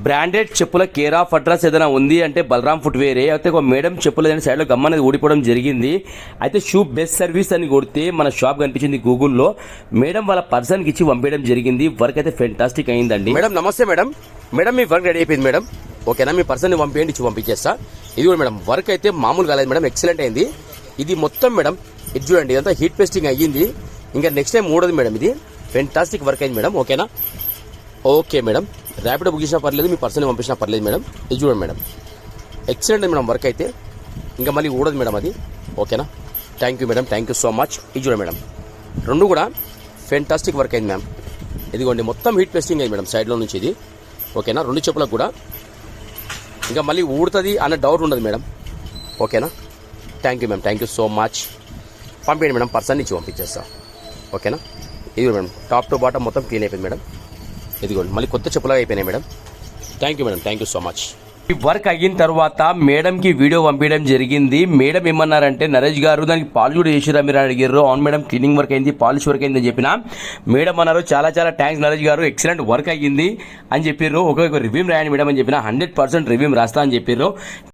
Branded చెప్పుల care of address ఏదైనా ఉంది అంటే బలరాం ఫుట్ వేరే అయితే ఒక మేడం చెప్పులు ఏదైనా సైడ్లో గమ్ అనేది ఊడిపోవడం జరిగింది. అయితే షూ బెస్ట్ సర్వీస్ అని కొడితే మన షాప్ కనిపించింది గూగుల్లో. మేడం వాళ్ళ పర్సన్కి ఇచ్చి పంపించడం జరిగింది. వర్క్ అయితే ఫెంటాస్టిక్ అయిందండి. మేడం నమస్తే మేడం. మేడం మీ వర్క్ రెడీ అయిపోయింది మేడం. ఓకేనా, మీ పర్సన్ని పంపించండి, ఇచ్చి పంపించేస్తా. ఇది కూడా మేడం వర్క్ అయితే మామూలు కాలేదు మేడం, ఎక్సలెంట్ అయింది. ఇది మొత్తం మేడం ఇది చూడండి, ఇదంతా హీట్ పేస్టింగ్ అయ్యింది. ఇంకా నెక్స్ట్ టైం మూడోది మేడం, ఇది ఫెంటాస్టిక్ వర్క్ అయింది మేడం. ఓకేనా, ఓకే మేడం. ర్యాపిడో బుక్ చేసినా పర్లేదు, మీ పర్సన్ పంపించినా పర్లేదు మేడం. ఇది చూడండి మేడం, ఎక్సలెంట్ మేడం వర్క్ అయితే. ఇంకా మళ్ళీ ఊడదు మేడం అది. ఓకేనా, thank you madam, thank you so much. ఇది చూడండి మేడం, రెండు కూడా ఫెంటాస్టిక్ వర్క్ అయింది మ్యామ్. ఇదిగోండి మొత్తం హీట్ పేస్టింగ్ అయింది మేడం సైడ్లో నుంచి ఇది. ఓకేనా, రెండు చెప్పులకు కూడా ఇంకా మళ్ళీ ఊడుతుంది అన్న డౌట్ ఉండదు మేడం. ఓకేనా, thank you ma'am, thank you so much. పంపించండి మేడం, పర్సన్ ఇచ్చి పంపించేస్తా. ఓకేనా, ఇది మేడం టాప్ టు బాటమ్ మొత్తం క్లీన్ అయిపోయింది మేడం. ఇదిగోండి మళ్ళీ కొత్త చెప్పులుగా అయిపోయినాయి madam. Thank you madam, thank you so much. ఈ వర్క్ అయిన తర్వాత మేడంకి వీడియో పంపించడం జరిగింది. మేడం ఏమన్నారంటే, నరేష్ గారు దానికి పాలిష్ కూడా చేసిరా మీరు అడిగారు. అవును మేడం, క్లీనింగ్ వర్క్ అయింది, పాలిష్ వర్క్ అయింది అని చెప్పిన. మేడం అన్నారు చాలా చాలా థ్యాంక్స్ నరేష్ గారు, ఎక్సలెంట్ వర్క్ అయ్యింది అని చెప్పారు. ఒక రివ్యూ రాయండి మేడం అని చెప్పిన. 100% రివ్యూ రాస్తా అని చెప్పారు.